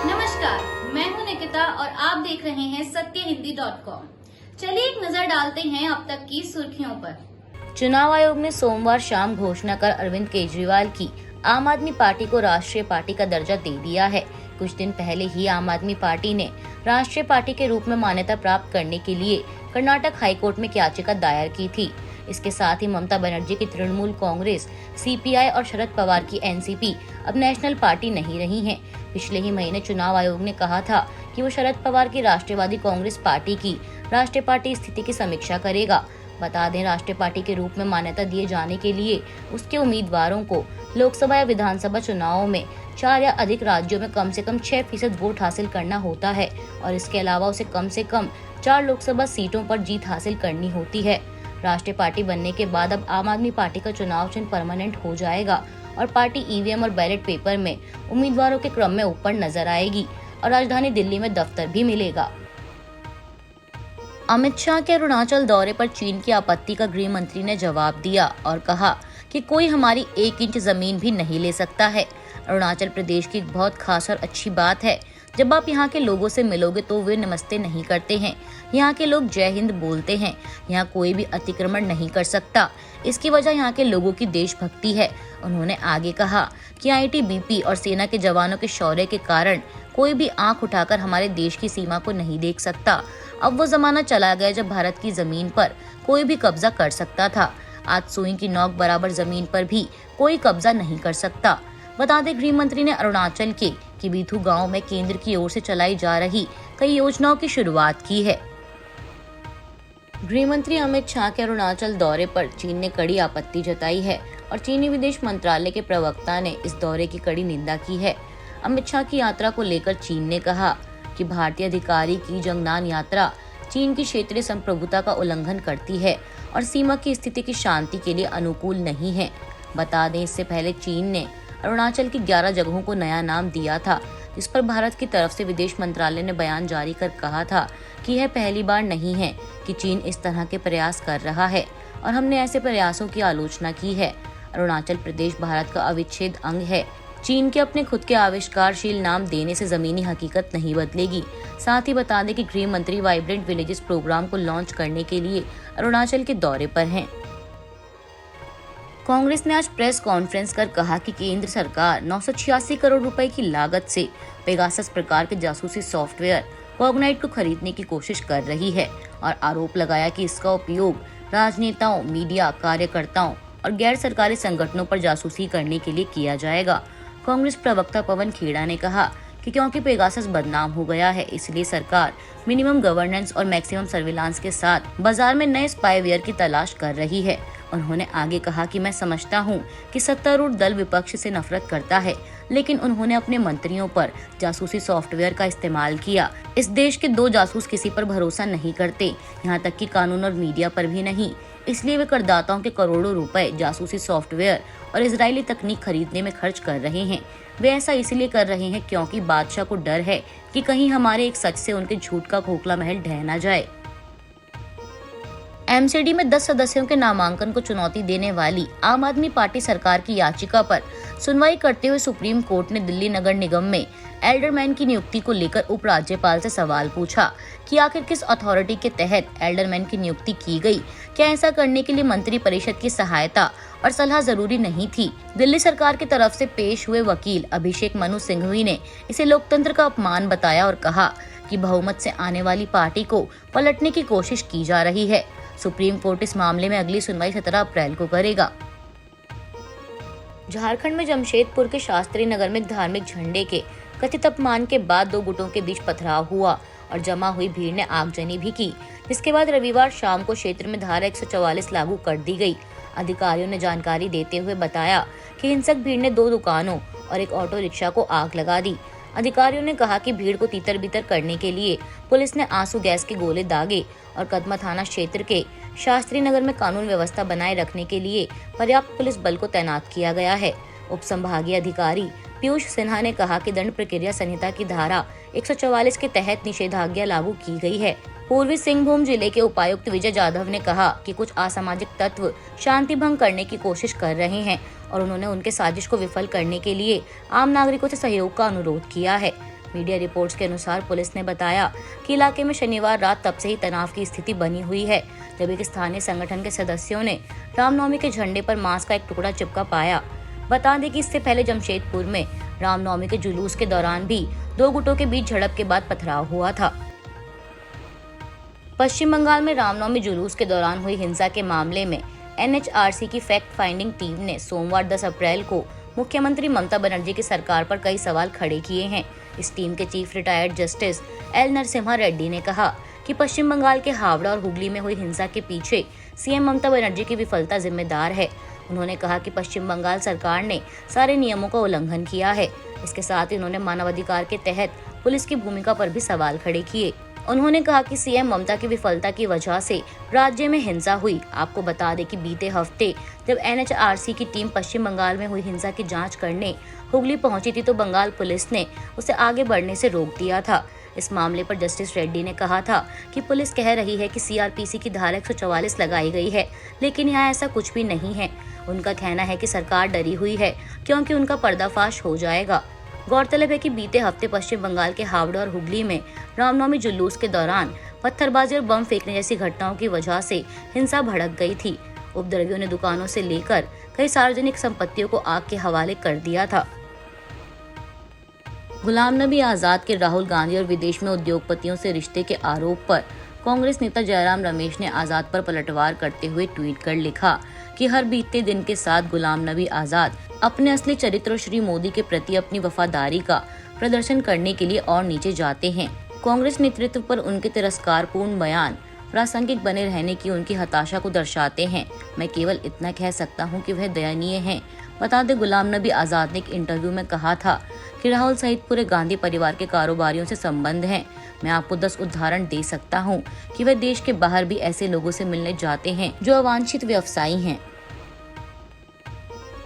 नमस्कार, मैं हूं निकिता और आप देख रहे हैं सत्यहिंदी.com। चलिए एक नजर डालते हैं अब तक की सुर्खियों पर। चुनाव आयोग ने सोमवार शाम घोषणा कर अरविंद केजरीवाल की आम आदमी पार्टी को राष्ट्रीय पार्टी का दर्जा दे दिया है। कुछ दिन पहले ही आम आदमी पार्टी ने राष्ट्रीय पार्टी के रूप में मान्यता प्राप्त करने के लिए कर्नाटक हाईकोर्ट में याचिका दायर की थी। इसके साथ ही ममता बनर्जी की तृणमूल कांग्रेस, सीपीआई और शरद पवार की एनसीपी अब नेशनल पार्टी नहीं रही हैं। पिछले ही महीने चुनाव आयोग ने कहा था कि वो शरद पवार की राष्ट्रवादी कांग्रेस पार्टी की राष्ट्रीय पार्टी स्थिति की समीक्षा करेगा। बता दें, राष्ट्रीय पार्टी के रूप में मान्यता दिए जाने के लिए उसके उम्मीदवारों को लोकसभा या विधानसभा चुनावों में 4 या अधिक राज्यों में कम से कम 6% वोट हासिल करना होता है और इसके अलावा उसे कम से कम 4 लोकसभा सीटों पर जीत हासिल करनी होती है। राष्ट्रीय पार्टी बनने के बाद अब आम आदमी पार्टी का चुनाव चिन्ह परमानेंट हो जाएगा और पार्टी ईवीएम और बैलेट पेपर में उम्मीदवारों के क्रम में ऊपर नजर आएगी और राजधानी दिल्ली में दफ्तर भी मिलेगा। अमित शाह के अरुणाचल दौरे पर चीन की आपत्ति का गृह मंत्री ने जवाब दिया और कहा कि कोई हमारी 1 इंच जमीन भी नहीं ले सकता है। अरुणाचल प्रदेश की एक बहुत खास और अच्छी बात है, जब आप यहाँ के लोगों से मिलोगे तो वे नमस्ते नहीं करते हैं। यहाँ के लोग जय हिंद बोलते हैं। यहाँ कोई भी अतिक्रमण नहीं कर सकता। इसकी वजह यहाँ के लोगों की देशभक्ति है। उन्होंने आगे कहा कि आईटीबीपी और सेना के जवानों के शौर्य के कारण कोई भी आंख उठाकर हमारे देश की सीमा को नहीं देख सकता। अब वो जमाना चला गया जब भारत की जमीन पर कोई भी कब्जा कर सकता था। आज सुई की नोक बराबर जमीन पर भी कोई कब्जा नहीं कर सकता। बता दें, गृह मंत्री ने अरुणाचल के किबीथू गांव में केंद्र की ओर से चलाई जा रही कई योजनाओं की शुरुआत की है। गृह मंत्री अमित शाह के अरुणाचल दौरे पर चीन ने कड़ी आपत्ति जताई है और चीनी विदेश मंत्रालय के प्रवक्ता ने इस दौरे की कड़ी निंदा की है। अमित शाह की यात्रा को लेकर चीन ने कहा कि भारतीय अधिकारी की जंगनान यात्रा चीन की क्षेत्रीय संप्रभुता का उल्लंघन करती है और सीमा की स्थिति की शांति के लिए अनुकूल नहीं है। बता दें, इससे पहले चीन ने अरुणाचल की 11 जगहों को नया नाम दिया था, जिस पर भारत की तरफ से विदेश मंत्रालय ने बयान जारी कर कहा था कि यह पहली बार नहीं है कि चीन इस तरह के प्रयास कर रहा है और हमने ऐसे प्रयासों की आलोचना की है। अरुणाचल प्रदेश भारत का अविच्छेद अंग है। चीन के अपने खुद के आविष्कारशील नाम देने से जमीनी हकीकत नहीं बदलेगी। साथ ही बता दें कि गृह मंत्री वाइब्रेंट विलेजेस प्रोग्राम को लॉन्च करने के लिए अरुणाचल के दौरे पर हैं। कांग्रेस ने आज प्रेस कॉन्फ्रेंस कर कहा कि केंद्र सरकार 986 करोड़ रुपए की लागत से पेगासस प्रकार के जासूसी सॉफ्टवेयर कॉग्नाइट को खरीदने की कोशिश कर रही है और आरोप लगाया कि इसका उपयोग राजनेताओं, मीडिया, कार्यकर्ताओं और गैर सरकारी संगठनों पर जासूसी करने के लिए किया जाएगा। कांग्रेस प्रवक्ता पवन खेड़ा ने कहा कि क्योंकि पेगासस बदनाम हो गया है, इसलिए सरकार मिनिमम गवर्नेंस और मैक्सिमम सर्विलांस के साथ बाजार में नए स्पाईवेयर की तलाश कर रही है। उन्होंने आगे कहा कि मैं समझता हूं कि सत्तारूढ़ दल विपक्ष से नफरत करता है, लेकिन उन्होंने अपने मंत्रियों पर जासूसी सॉफ्टवेयर का इस्तेमाल किया। इस देश के 2 जासूस किसी पर भरोसा नहीं करते, यहाँ तक कि कानून और मीडिया पर भी नहीं। इसलिए वे करदाताओं के करोड़ों रुपए जासूसी सॉफ्टवेयर और इजरायली तकनीक खरीदने में खर्च कर रहे हैं। वे ऐसा इसलिए कर रहे हैं क्योंकि बादशाह को डर है कि कहीं हमारे एक सच से उनके झूठ का खोखला महल ढह न जाए। एमसीडी में 10 सदस्यों के नामांकन को चुनौती देने वाली आम आदमी पार्टी सरकार की याचिका पर सुनवाई करते हुए सुप्रीम कोर्ट ने दिल्ली नगर निगम में एल्डरमैन की नियुक्ति को लेकर उपराज्यपाल से सवाल पूछा कि आखिर किस अथॉरिटी के तहत एल्डरमैन की नियुक्ति की गई। क्या ऐसा करने के लिए मंत्री परिषद की सहायता और सलाह जरूरी नहीं थी? दिल्ली सरकार की तरफ से पेश हुए वकील अभिषेक मनु सिंघवी ने इसे लोकतंत्र का अपमान बताया और कहा कि बहुमत से आने वाली पार्टी को पलटने की कोशिश की जा रही है। सुप्रीम कोर्ट इस मामले में अगली सुनवाई 17 अप्रैल को करेगा। झारखंड में जमशेदपुर के शास्त्री नगर में धार्मिक झंडे के कथित अपमान के बाद 2 गुटों के बीच पथराव हुआ और जमा हुई भीड़ ने आगजनी भी की, जिसके बाद रविवार शाम को क्षेत्र में धारा 144 लागू कर दी गई। अधिकारियों ने जानकारी देते हुए बताया कि हिंसक भीड़ ने 2 दुकानों और एक ऑटो रिक्शा को आग लगा दी। अधिकारियों ने कहा कि भीड़ को तितर बितर करने के लिए पुलिस ने आंसू गैस के गोले दागे और कदमा थाना क्षेत्र के शास्त्री नगर में कानून व्यवस्था बनाए रखने के लिए पर्याप्त पुलिस बल को तैनात किया गया है। उप संभागीय अधिकारी पीयूष सिन्हा ने कहा कि दंड प्रक्रिया संहिता की धारा 144 के तहत निषेधाज्ञा लागू की गई है। पूर्वी सिंहभूम जिले के उपायुक्त विजय जाधव ने कहा कि कुछ असामाजिक तत्व शांति भंग करने की कोशिश कर रहे हैं और उन्होंने उनके साजिश को विफल करने के लिए आम नागरिकों से सहयोग का अनुरोध किया है। मीडिया रिपोर्ट्स के अनुसार पुलिस ने बताया कि इलाके में शनिवार रात तब से ही तनाव की स्थिति बनी हुई है, जब एक स्थानीय संगठन के सदस्यों ने रामनवमी के झंडे पर मांस का एक टुकड़ा चिपका पाया। बता दें कि इससे पहले जमशेदपुर में रामनवमी के जुलूस के दौरान भी दो गुटों के बीच झड़प के बाद पथराव हुआ था। पश्चिम बंगाल में रामनवमी जुलूस के दौरान हुई हिंसा के मामले में NHRC की फैक्ट फाइंडिंग टीम ने सोमवार 10 अप्रैल को मुख्यमंत्री ममता बनर्जी की सरकार पर कई सवाल खड़े किए हैं। इस टीम के chief retired justice L Narasimha Reddy ने कहा कि पश्चिम बंगाल के हावड़ा और हुगली में हुई हिंसा के पीछे सीएम ममता बनर्जी की विफलता जिम्मेदार है। उन्होंने कहा कि पश्चिम बंगाल सरकार ने सारे नियमों का उल्लंघन किया है। इसके साथ ही उन्होंने मानवाधिकार के तहत पुलिस की भूमिका पर भी सवाल खड़े किए। उन्होंने कहा कि सीएम ममता की विफलता की वजह से राज्य में हिंसा हुई। आपको बता दें कि बीते हफ्ते जब NHRC की टीम पश्चिम बंगाल में हुई हिंसा की जांच करने हुगली पहुंची थी, तो बंगाल पुलिस ने उसे आगे बढ़ने से रोक दिया था। इस मामले पर जस्टिस रेड्डी ने कहा था कि पुलिस कह रही है कि CRPC की धारा 144 लगाई गई है, लेकिन यहाँ ऐसा कुछ भी नहीं है। उनका कहना है कि सरकार डरी हुई है क्योंकि उनका पर्दाफाश हो जाएगा। गौरतलब है कि बीते हफ्ते पश्चिम बंगाल के हावड़ा और हुगली में रामनवमी जुलूस के दौरान पत्थरबाजी और बम फेंकने जैसी घटनाओं की वजह से हिंसा भड़क गई थी। उपद्रवियों ने दुकानों से लेकर कई सार्वजनिक संपत्तियों को आग के हवाले कर दिया था। गुलाम नबी आजाद के राहुल गांधी और विदेश में उद्योगपतियों से रिश्ते के आरोप पर कांग्रेस नेता जयराम रमेश ने आजाद पर पलटवार करते हुए ट्वीट कर लिखा कि हर बीतते दिन के साथ गुलाम नबी आजाद अपने असली चरित्र और श्री मोदी के प्रति अपनी वफादारी का प्रदर्शन करने के लिए और नीचे जाते हैं। कांग्रेस नेतृत्व पर उनके तिरस्कारपूर्ण बयान प्रासंगिक बने रहने की उनकी हताशा को दर्शाते हैं। मैं केवल इतना कह सकता हूं कि वह दयनीय हैं। बता दें, गुलाम नबी आजाद ने एक इंटरव्यू में कहा था कि राहुल सहित पूरे गांधी परिवार के कारोबारियों से संबंध हैं। मैं आपको 10 उदाहरण दे सकता हूं कि वह देश के बाहर भी ऐसे लोगों से मिलने जाते हैं जो अवांछित व्यवसायी हैं।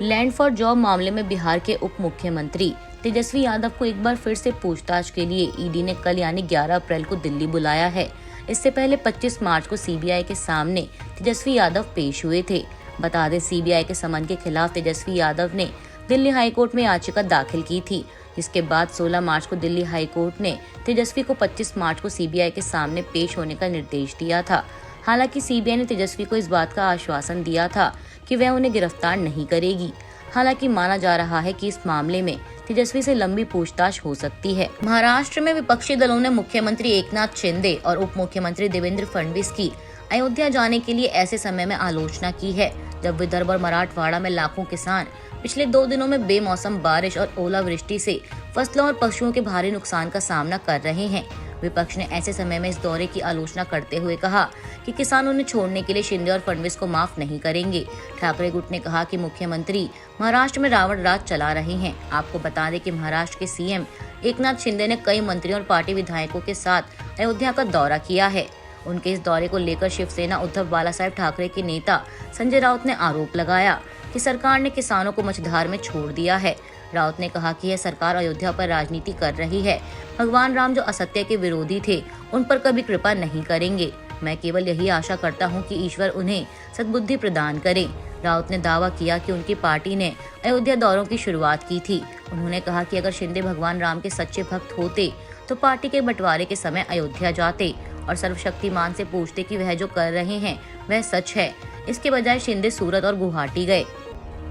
लैंड फॉर जॉब मामले में बिहार के उप मुख्यमंत्री तेजस्वी यादव को एक बार फिर से पूछताछ के लिए ईडी ने कल यानी 11 अप्रैल को दिल्ली बुलाया है। इससे पहले 25 मार्च को CBI के सामने तेजस्वी यादव पेश हुए थे। बता दें, CBI के समन के खिलाफ तेजस्वी यादव ने दिल्ली हाईकोर्ट में याचिका दाखिल की थी, जिसके बाद 16 मार्च को दिल्ली हाईकोर्ट ने तेजस्वी को 25 मार्च को CBI के सामने पेश होने का निर्देश दिया था। हालांकि CBI ने तेजस्वी को इस बात का आश्वासन दिया था कि वह उन्हें गिरफ्तार नहीं करेगी। हालांकि माना जा रहा है कि इस मामले में तेजस्वी से लंबी पूछताछ हो सकती है। महाराष्ट्र में विपक्षी दलों ने मुख्यमंत्री एकनाथ शिंदे और उप मुख्यमंत्री देवेंद्र फडणवीस की अयोध्या जाने के लिए ऐसे समय में आलोचना की है जब विदर्भ और मराठवाड़ा में लाखों किसान पिछले 2 दिनों में बेमौसम बारिश और ओलावृष्टि से फसलों और पशुओं के भारी नुकसान का सामना कर रहे हैं। विपक्ष ने ऐसे समय में इस दौरे की आलोचना करते हुए कहा कि किसान उन्हें छोड़ने के लिए शिंदे और फडणवीस को माफ नहीं करेंगे। ठाकरे गुट ने कहा कि मुख्यमंत्री महाराष्ट्र में रावण राज चला रहे हैं। आपको बता दें कि महाराष्ट्र के CM एकनाथ शिंदे ने कई मंत्रियों और पार्टी विधायकों के साथ अयोध्या का दौरा किया है। उनके इस दौरे को लेकर शिवसेना उद्धव बालासाहेब ठाकरे के नेता संजय राउत ने आरोप लगाया कि सरकार ने किसानों को मझधार में छोड़ दिया है। राउत ने कहा कि यह सरकार अयोध्या पर राजनीति कर रही है। भगवान राम जो असत्य के विरोधी थे, उन पर कभी कृपा नहीं करेंगे। मैं केवल यही आशा करता हूं कि ईश्वर उन्हें सद्बुद्धि प्रदान करे। राउत ने दावा किया कि उनकी पार्टी ने अयोध्या दौरों की शुरुआत की थी। उन्होंने कहा कि अगर शिंदे भगवान राम के सच्चे भक्त होते तो पार्टी के बंटवारे के समय अयोध्या जाते और सर्वशक्तिमान से पूछते कि वह जो कर रहे हैं वह सच है। इसके बजाय शिंदे सूरत और गुवाहाटी गए।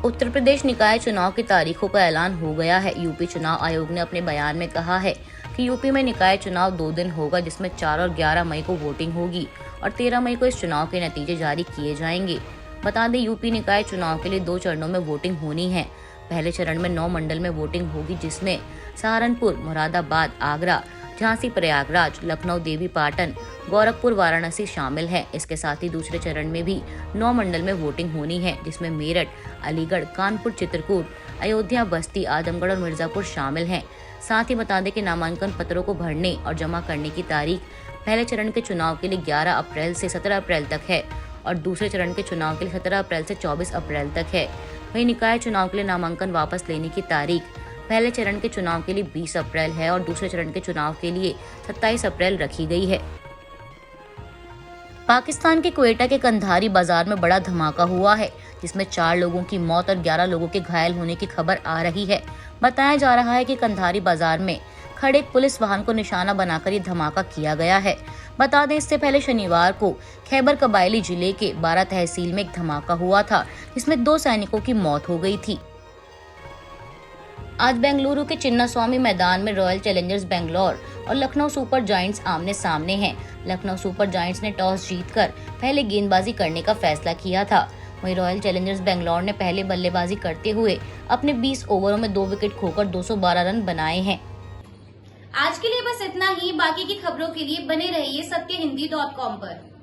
उत्तर प्रदेश निकाय चुनाव की तारीखों का ऐलान हो गया है। यूपी चुनाव आयोग ने अपने बयान में कहा है कि यूपी में निकाय चुनाव 2 दिन होगा, जिसमें 4 और 11 मई को वोटिंग होगी और 13 मई को इस चुनाव के नतीजे जारी किए जाएंगे। बता दें, यूपी निकाय चुनाव के लिए 2 चरणों में वोटिंग होनी है। पहले चरण में 9 मंडल में वोटिंग होगी, जिसमें सहारनपुर, मुरादाबाद, आगरा, झांसी, प्रयागराज, लखनऊ, देवी पाटन, गोरखपुर, वाराणसी शामिल है। इसके साथ ही दूसरे चरण में भी 9 मंडल में वोटिंग होनी है, जिसमें मेरठ, अलीगढ़, कानपुर, चित्रकूट, अयोध्या, बस्ती, आजमगढ़ और मिर्जापुर शामिल हैं। साथ ही बता दें कि नामांकन पत्रों को भरने और जमा करने की तारीख पहले चरण के चुनाव के लिए 11 अप्रैल से 17 अप्रैल तक है और दूसरे चरण के चुनाव के लिए 17 अप्रैल से 24 अप्रैल तक है। वहीं निकाय चुनाव के लिए नामांकन वापस लेने की तारीख पहले चरण के चुनाव के लिए 20 अप्रैल है और दूसरे चरण के चुनाव के लिए 27 अप्रैल रखी गई है। पाकिस्तान के क्वेटा के कंधारी बाजार में बड़ा धमाका हुआ है, जिसमें 4 लोगों की मौत और 11 लोगों के घायल होने की खबर आ रही है। बताया जा रहा है कि कंधारी बाजार में खड़े एक पुलिस वाहन को निशाना बनाकर ये धमाका किया गया है। बता दें, इससे पहले शनिवार को खैबर कबायली जिले के 12 तहसील में एक धमाका हुआ था, जिसमें 2 सैनिकों की मौत हो गई थी। आज बेंगलुरु के चिन्नास्वामी मैदान में रॉयल चैलेंजर्स बेंगलोर और लखनऊ सुपर जायंट्स आमने सामने हैं। लखनऊ सुपर जायंट्स ने टॉस जीतकर पहले गेंदबाजी करने का फैसला किया था। वहीं रॉयल चैलेंजर्स बेंगलोर ने पहले बल्लेबाजी करते हुए अपने 20 ओवरों में 2 विकेट खोकर 212 रन बनाए हैं। आज के लिए बस इतना ही। बाकी की खबरों के लिए बने रहिए सत्यहिंदी.com पर।